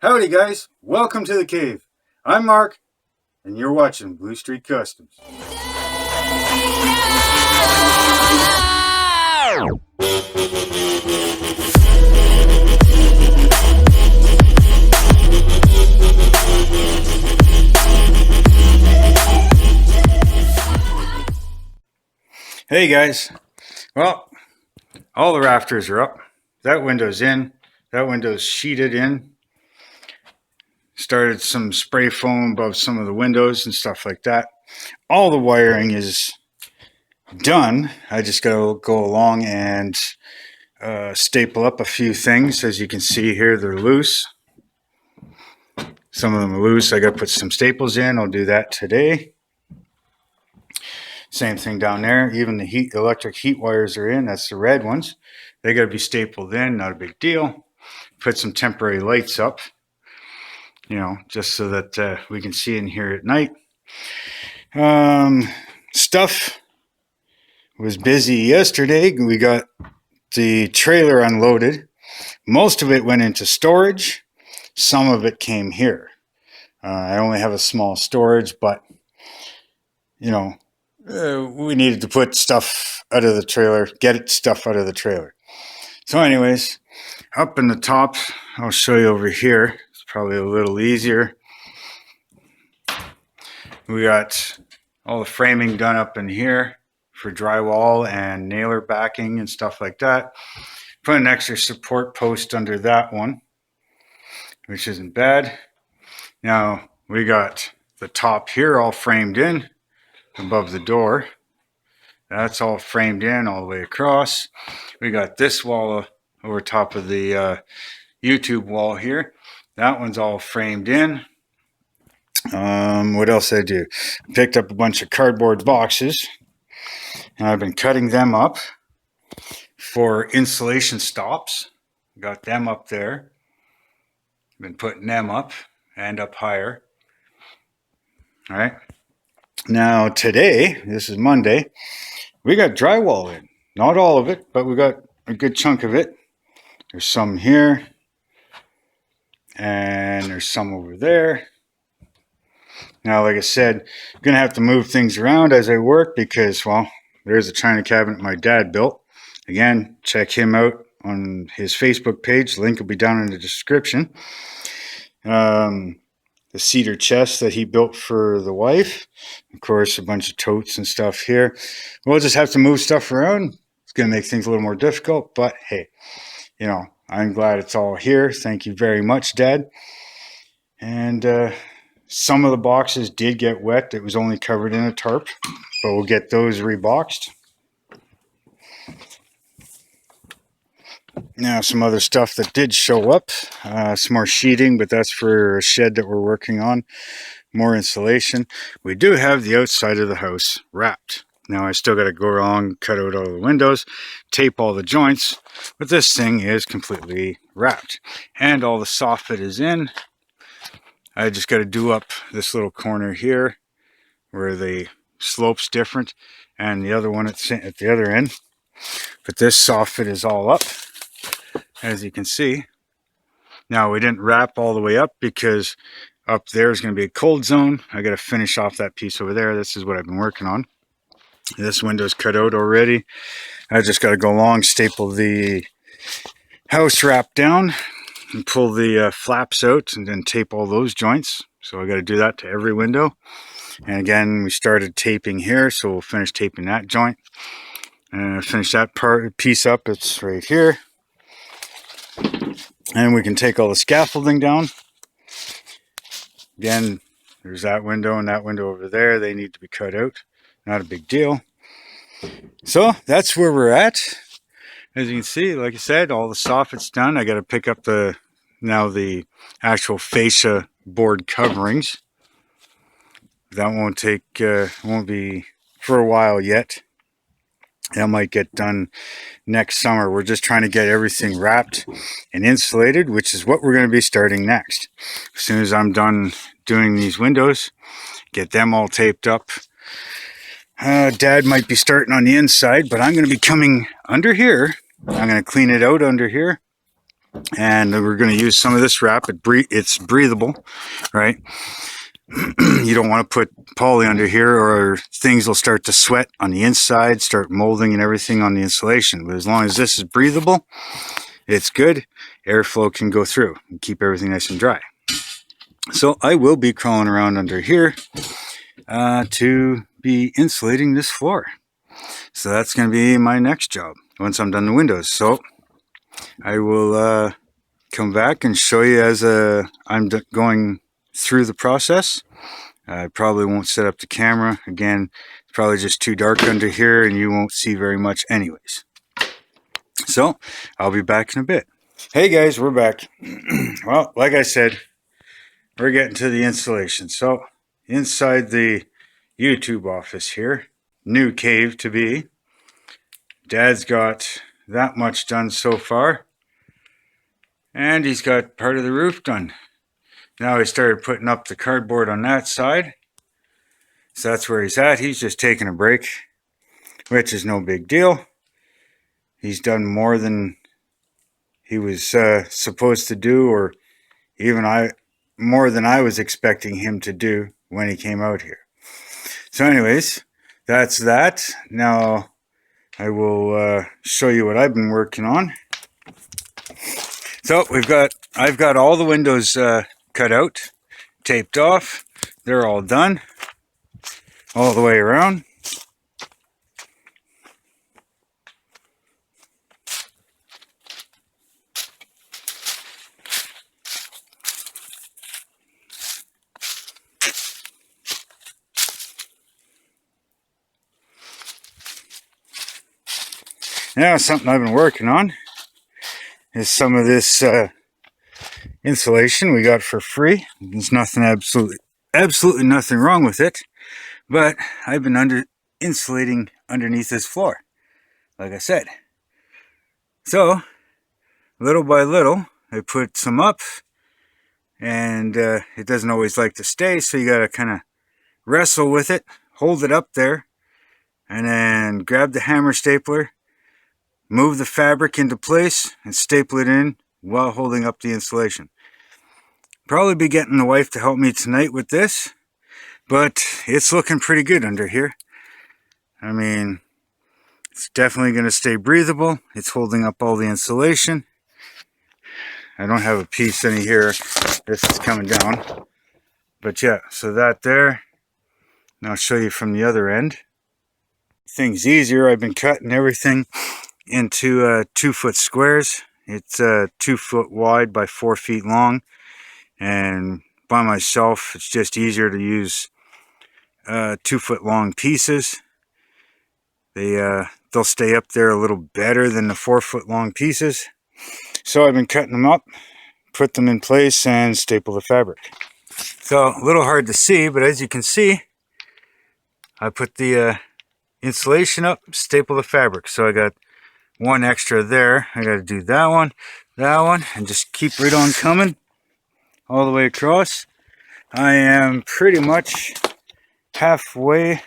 Howdy guys, welcome to the cave. I'm Mark, and you're watching Blue Street Customs. Hey guys, well, all the rafters are up. That window's in, that window's sheeted in. Started some spray foam above some of the windows and stuff like that. All the wiring is done. I just gotta go along and staple up a few things. As you can see here, they're loose. Some of them are loose. I gotta put some staples in. I'll do that today. Same thing down there. Even the electric heat wires are in. That's the red ones. They gotta be stapled in. Not a big deal. Put some temporary lights up, just so that we can see in here at night. Stuff was busy yesterday. We got the trailer unloaded. Most of it went into storage. Some of it came here. I only have a small storage, but we needed to put stuff out of the trailer, get stuff out of the trailer. So anyways, up in the top, I'll show you over here. It's probably a little easier. We got all the framing done up in here for drywall and nailer backing and stuff like that. Put an extra support post under that one, which isn't bad. Now we got the top here all framed in above the door. That's all framed in all the way across. We got this wall over top of the YouTube wall here. That one's all framed in. What else did I do? I picked up a bunch of cardboard boxes, and I've been cutting them up for insulation stops. Got them up there. Been putting them up and up higher. All right. Now today, this is Monday, we got drywall in. Not all of it, but we got a good chunk of it. There's some here, and there's some over there. Now, like I said, I'm going to have to move things around as I work because, well, there's a china cabinet my dad built. Again, check him out on his Facebook page. Link will be down in the description. The cedar chest that he built for the wife. Of course, a bunch of totes and stuff here. We'll just have to move stuff around. It's going to make things a little more difficult, but hey, I'm glad it's all here. Thank you very much, Dad. And some of the boxes did get wet. It was only covered in a tarp, but we'll get those reboxed. Now, some other stuff that did show up. Some more sheeting, but that's for a shed that we're working on. More insulation. We do have the outside of the house wrapped. Now, I still got to go along, cut out all the windows, tape all the joints, but this thing is completely wrapped. And all the soffit is in. I just got to do up this little corner here where the slope's different and the other one at the other end. But this soffit is all up, as you can see. Now, we didn't wrap all the way up because up there is going to be a cold zone. I got to finish off that piece over there. This is what I've been working on. This window's cut out already. I just got to go along, staple the house wrap down, and pull the flaps out and then tape all those joints. So I got to do that to every window. And again, we started taping here, so we'll finish taping that joint. And finish that piece up. It's right here. And we can take all the scaffolding down. Again, there's that window and that window over there. They need to be cut out. Not a big deal. So that's where we're at. As you can see, like I said, all the soffit's done. I got to pick up the actual fascia board coverings. That won't be for a while yet. That might get done next summer. We're just trying to get everything wrapped and insulated, which is what we're going to be starting next. As soon as I'm done doing these windows, get them all taped up. Dad might be starting on the inside, but I'm going to be coming under here. I'm going to clean it out under here And we're going to use some of this wrap. It's breathable, right? You don't want to put poly under here or things will start to sweat on the inside, start molding and everything on the insulation. But as long as this is breathable, it's good. Airflow can go through and keep everything nice and dry. So I will be crawling around under here to be insulating this floor. So that's going to be my next job once I'm done the windows. So I will come back and show you as I'm going through the process. I probably won't set up the camera. Again, it's probably just too dark under here and you won't see very much anyways. So I'll be back in a bit. Hey guys, we're back. Well, like I said, we're getting to the installation. So inside the YouTube office here, new cave to be. Dad's got that much done so far. And he's got part of the roof done. Now he started putting up the cardboard on that side. So that's where he's at. He's just taking a break, which is no big deal. He's done more than he was supposed to do, or even more than I was expecting him to do when he came out here. So anyways, that's that. Now I will show you what I've been working on. So I've got all the windows cut out, taped off. They're all done, all the way around. Now something I've been working on is some of this insulation we got for free. There's nothing, absolutely nothing wrong with it, but I've been insulating underneath this floor, like I said. So little by little I put some up, and it doesn't always like to stay, so you got to kind of wrestle with it, hold it up there, and then grab the hammer stapler, move the fabric into place, and staple it in while holding up the insulation. Probably be getting the wife to help me tonight with this, but it's looking pretty good under here. I mean, it's definitely going to stay breathable. It's holding up all the insulation. I don't have a piece any here. This is coming down. But yeah, so that there. And I'll show you from the other end. Things easier. I've been cutting everything into 2-foot squares. It's 2 foot wide by 4 feet long, and by myself it's just easier to use 2 foot long pieces. They'll stay up there a little better than the 4 foot long pieces. So I've been cutting them up, put them in place, and staple the fabric. So a little hard to see, but as you can see, I put the insulation up, staple the fabric. So I got one extra there. I got to do that one, and just keep right on coming all the way across. I am pretty much halfway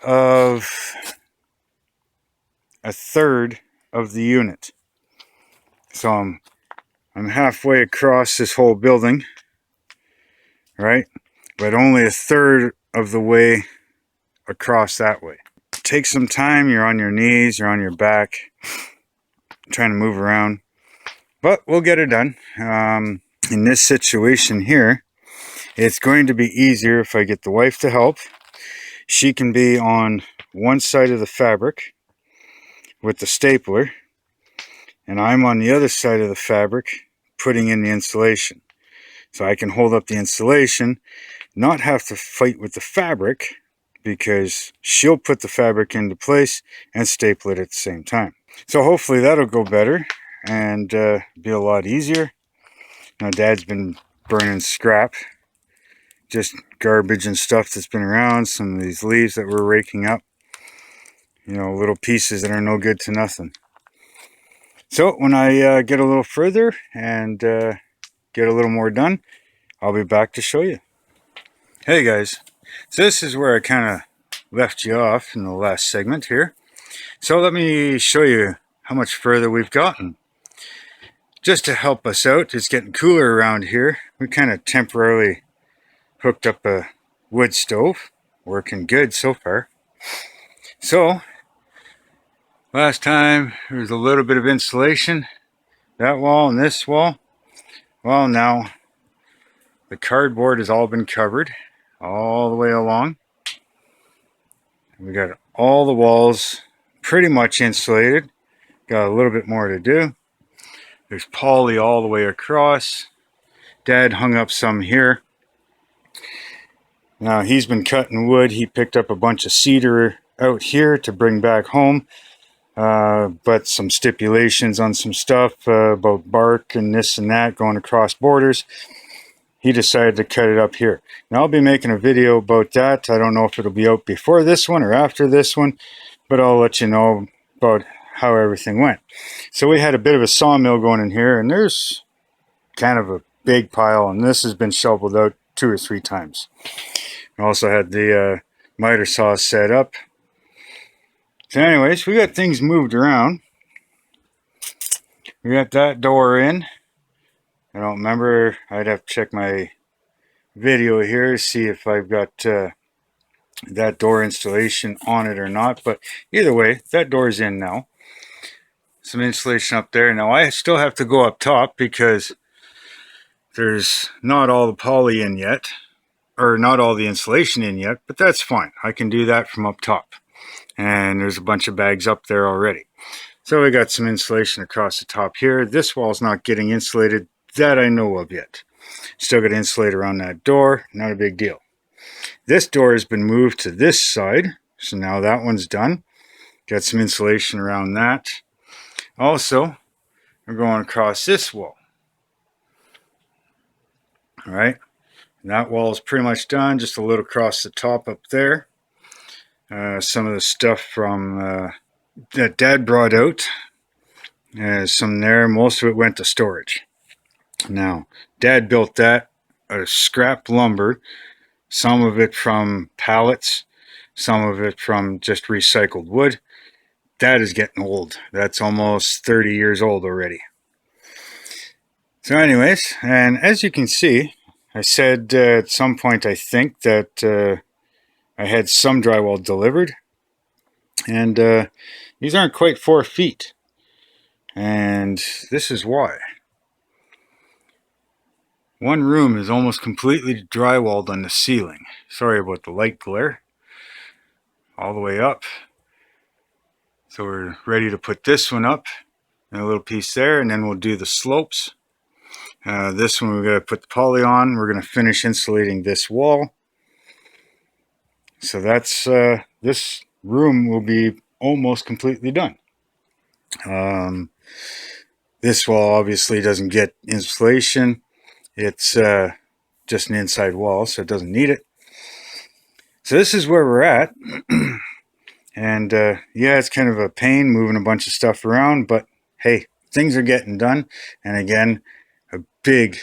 of a third of the unit. So I'm halfway across this whole building, right? But only a third of the way across that way. Take some time. You're on your knees, you're on your back, trying to move around, but we'll get it done. In this situation here, it's going to be easier if I get the wife to help. She can be on one side of the fabric with the stapler, and I'm on the other side of the fabric putting in the insulation. So I can hold up the insulation, not have to fight with the fabric, because she'll put the fabric into place and staple it at the same time. So hopefully that'll go better and be a lot easier. Now Dad's been burning scrap, just garbage and stuff that's been around, some of these leaves that we're raking up, you know, little pieces that are no good to nothing. So when I get a little further and get a little more done, I'll be back to show you. Hey guys, so this is where I kind of left you off in the last segment here. So let me show you how much further we've gotten. just to help us out. It's getting cooler around here. We kind of temporarily hooked up a wood stove. Working good so far. So, last time there was a little bit of insulation. That wall and this wall. Well, now the cardboard has all been covered all the way along. We got all the walls pretty much insulated. Got a little bit more to do. There's poly all the way across. Dad hung up some here. Now he's been cutting wood. He picked up a bunch of cedar out here to bring back home. But some stipulations on some stuff about bark and this and that going across borders. He decided to cut it up here. Now I'll be making a video about that. I don't know if it'll be out before this one or after this one, but I'll let you know about how everything went. So we had a bit of a sawmill going in here, and there's kind of a big pile, and this has been shoveled out 2 or 3 times. We also had the miter saw set up. So anyways, we got things moved around. We got that door in. I don't remember. I'd have to check my video here to see if I've got that door installation on it or not. But either way, that door's in now. Some insulation up there. Now I still have to go up top because there's not all the poly in yet. Or not all the insulation in yet. But that's fine. I can do that from up top. And there's a bunch of bags up there already. So we got some insulation across the top here. This wall's not getting insulated that I know of yet. Still got to insulate around that door. Not a big deal. This door has been moved to this side. So now that one's done. Got some insulation around that. Also, we're going across this wall. Alright. That wall is pretty much done. Just a little across the top up there. Some of the stuff from that Dad brought out. Some there. Most of it went to storage. Now, Dad built that out of scrap lumber. Some of it from pallets. Some of it from just recycled wood. That is getting old. That's almost 30 years old already. So anyways, and as you can see, I said at some point I think that I had some drywall delivered. And these aren't quite 4 feet. And this is why. One room is almost completely drywalled on the ceiling. Sorry about the light glare. All the way up. So we're ready to put this one up. And a little piece there, and then we'll do the slopes. This one we're going to put the poly on. We're going to finish insulating this wall. So that's this room will be almost completely done. This wall obviously doesn't get insulation. It's just an inside wall, so it doesn't need it. So this is where we're at. And yeah, it's kind of a pain moving a bunch of stuff around, but hey, things are getting done. And again, a big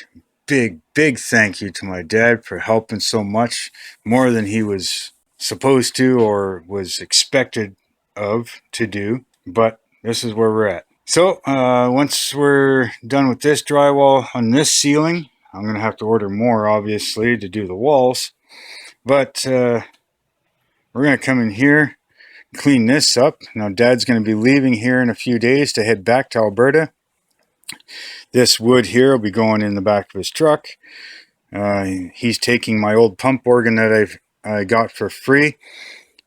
thank you to my dad for helping so much, more than he was supposed to or was expected of to do. But this is where we're at. So once we're done with this drywall on this ceiling, I'm going to have to order more, obviously, to do the walls. But we're going to come in here, clean this up. Now, Dad's going to be leaving here in a few days to head back to Alberta. This wood here will be going in the back of his truck. He's taking my old pump organ that I got for free.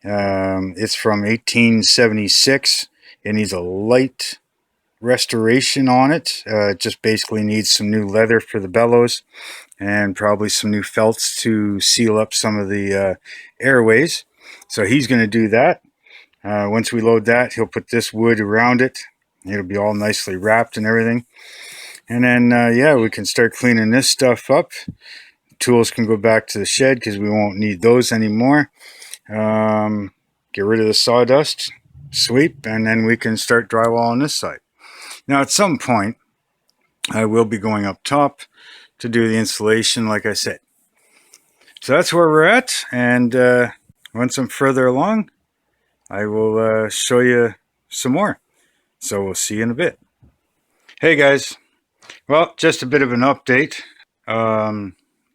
It's from 1876. It needs a light restoration on it. It just basically needs some new leather for the bellows and probably some new felts to seal up some of the airways. So he's going to do that. Once we load that, he'll put this wood around it. It'll be all nicely wrapped and everything. And then, yeah, we can start cleaning this stuff up. Tools can go back to the shed because we won't need those anymore. Get rid of the sawdust, sweep, and then we can start drywall on this side. Now, at some point, I will be going up top to do the installation, like I said. So that's where we're at, and once I'm further along, I will show you some more. So we'll see you in a bit. Hey guys, Well, just a bit of an update.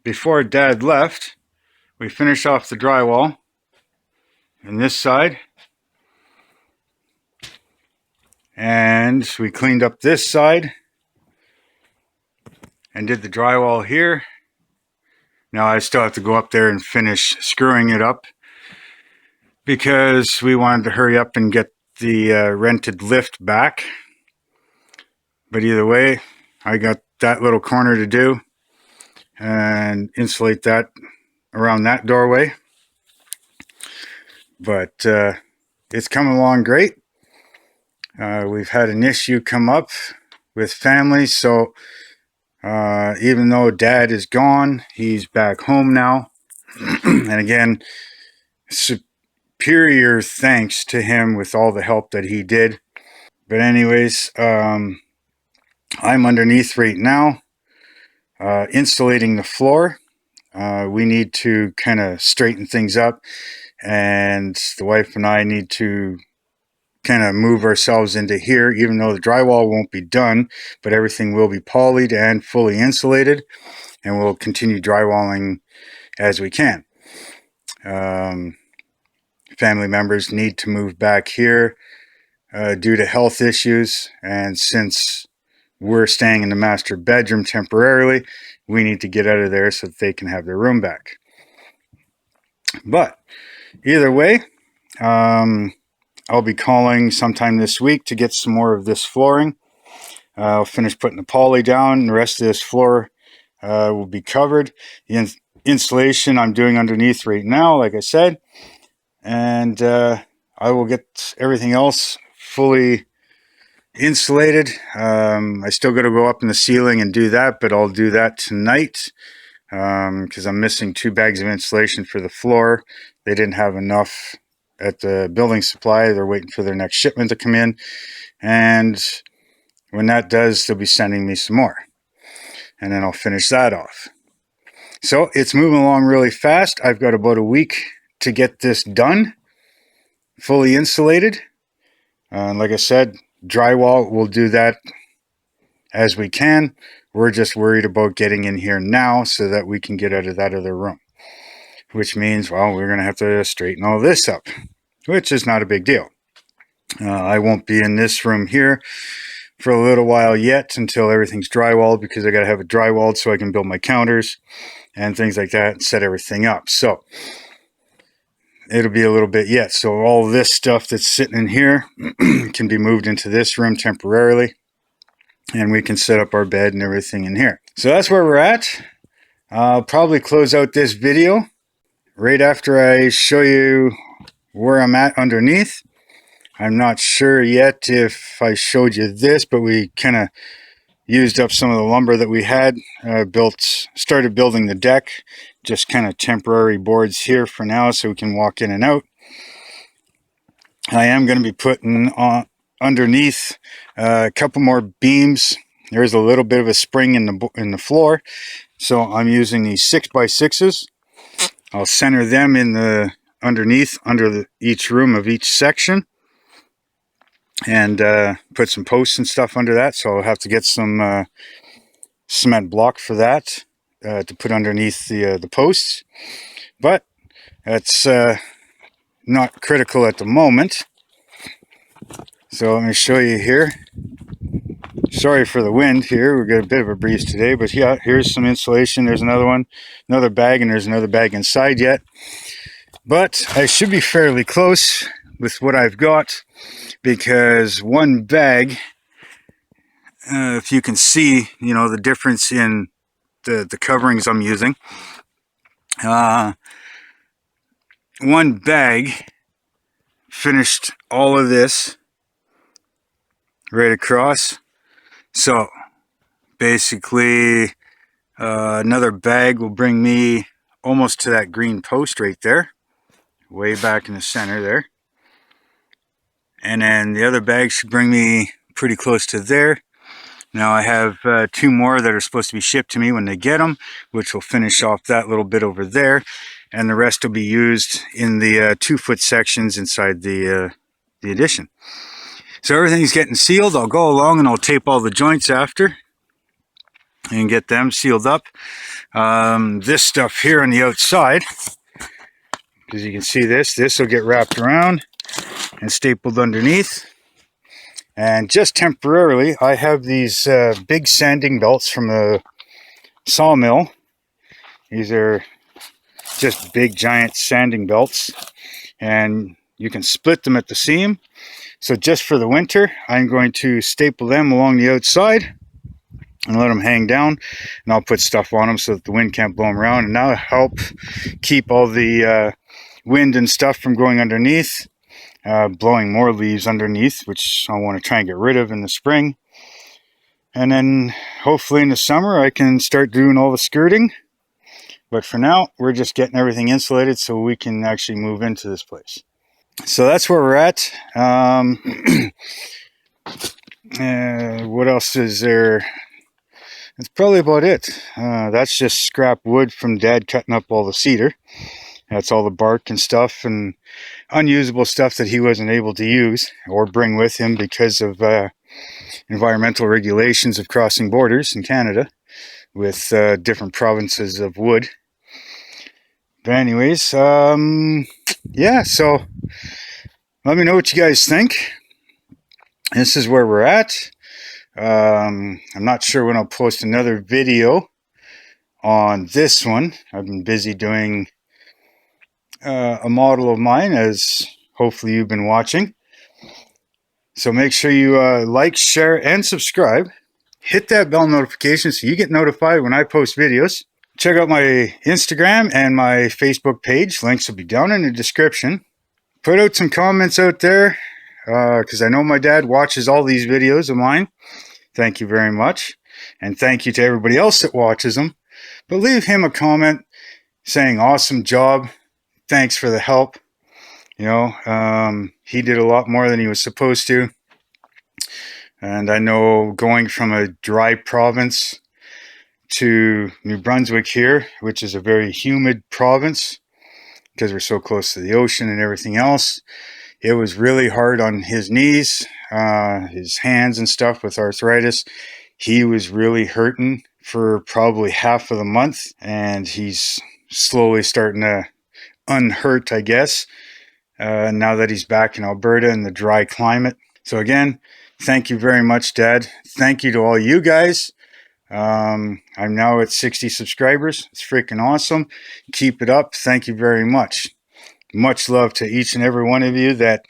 Before Dad left, we finished off the drywall on this side, and we cleaned up this side and did the drywall here. Now I still have to go up there and finish screwing it up because we wanted to hurry up and get the rented lift back. But either way, I got that little corner to do and insulate that around that doorway. But it's coming along great. We've had an issue come up with family, so even though Dad is gone, he's back home now. And again, superior thanks to him with all the help that he did. But anyways, I'm underneath right now, insulating the floor. We need to kind of straighten things up, and the wife and I need to kind of move ourselves into here, even though the drywall won't be done, but everything will be polyed and fully insulated, and we'll continue drywalling as we can. Family members need to move back here due to health issues, and since we're staying in the master bedroom temporarily, we need to get out of there so that they can have their room back. But either way, I'll be calling sometime this week to get some more of this flooring. I'll finish putting the poly down, and the rest of this floor will be covered. The insulation I'm doing underneath right now, like I said, and I will get everything else fully insulated. I still got to go up in the ceiling and do that, but I'll do that tonight because I'm missing 2 bags of insulation for the floor. They didn't have enough at the building supply. They're waiting for their next shipment to come in, and when that does, they'll be sending me some more, and then I'll finish that off. So it's moving along really fast. I've got about a week to get this done, fully insulated. Like I said, drywall, we'll do that as we can. We're just worried about getting in here now so that we can get out of that other room, which means, well, we're going to have to straighten all this up, which is not a big deal. I won't be in this room here for a little while yet until everything's drywalled, because I got to have it drywalled so I can build my counters and things like that and set everything up. So it'll be a little bit yet. So all this stuff that's sitting in here can be moved into this room temporarily, and we can set up our bed and everything in here. So that's where we're at. I'll probably close out this video right after I show you where I'm at underneath. I'm not sure yet if I showed you this, but we kind of used up some of the lumber that we had, started building the deck, just kind of temporary boards here for now so we can walk in and out. I am going to be putting on underneath a couple more beams. There's a little bit of a spring in the floor, so I'm using these 6x6s. I'll center them in the underneath under each room of each section, and put some posts and stuff under that. So I'll have to get some cement block for that to put underneath the posts, but that's not critical at the moment. So let me show you here. Sorry for the wind here. We got a bit of a breeze today, but yeah, here's some insulation. There's another one, another bag, and there's another bag inside yet. But I should be fairly close with what I've got, because one bag, if you can see, you know, the difference in the coverings I'm using. One bag finished all of this right across. So basically another bag will bring me almost to that green post right there, way back in the center there. And then the other bag should bring me pretty close to there. Now I have 2 more that are supposed to be shipped to me when they get them, which will finish off that little bit over there. And the rest will be used in the 2-foot sections inside the addition. So everything's getting sealed. I'll go along and I'll tape all the joints after. and get them sealed up. This stuff here on the outside, as you can see, this will get wrapped around and stapled underneath. And just temporarily, I have these big sanding belts from the sawmill. These are just big giant sanding belts, and you can split them at the seam. So just for the winter, I'm going to staple them along the outside and let them hang down, and I'll put stuff on them so that the wind can't blow them around, and that'll help keep all the wind and stuff from going underneath, blowing more leaves underneath, which I want to try and get rid of in the spring. And then hopefully in the summer I can start doing all the skirting. But for now, we're just getting everything insulated so we can actually move into this place. So that's where we're at. What else is there? That's probably about it. That's just scrap wood from Dad cutting up all the cedar. That's all the bark and stuff and unusable stuff that he wasn't able to use or bring with him because of environmental regulations of crossing borders in Canada with different provinces of wood. But anyways, yeah, so let me know what you guys think. This is where we're at. I'm not sure when I'll post another video on this one. I've been busy doing a model of mine, as hopefully you've been watching. So make sure you like, share, and subscribe. Hit that bell notification so you get notified when I post videos. Check out my Instagram and my Facebook page. Links will be down in the description. Put out some comments out there, because I know my dad watches all these videos of mine. Thank you very much. And thank you to everybody else that watches them. But leave him a comment saying, awesome job. Thanks for the help. You know, he did a lot more than he was supposed to. And I know going from a dry province to New Brunswick here, which is a very humid province because we're so close to the ocean and everything else, it was really hard on his knees, his hands and stuff with arthritis. He was really hurting for probably half of the month, and he's slowly starting to unhurt, I guess, now that he's back in Alberta in the dry climate. So again, thank you very much, Dad. Thank you to all you guys. I'm now at 60 subscribers. It's freaking awesome. Keep it up. Thank you very much. Much love to each and every one of you that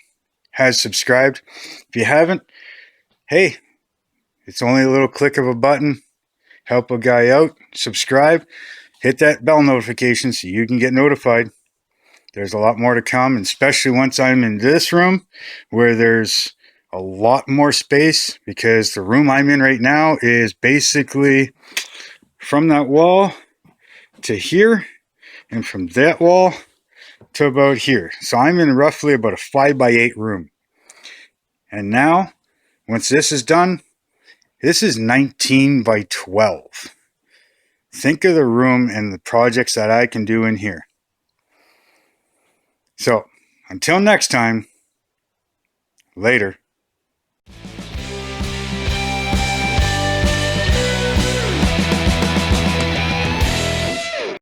has subscribed. If you haven't, hey, it's only a little click of a button. Help a guy out. Subscribe. Hit that bell notification so you can get notified. There's a lot more to come, especially once I'm in this room where there's a lot more space, because the room I'm in right now is basically from that wall to here and from that wall to about here. So I'm in roughly about a 5x8 room. And now, once this is done, this is 19 by 12. Think of the room and the projects that I can do in here. So, until next time, later.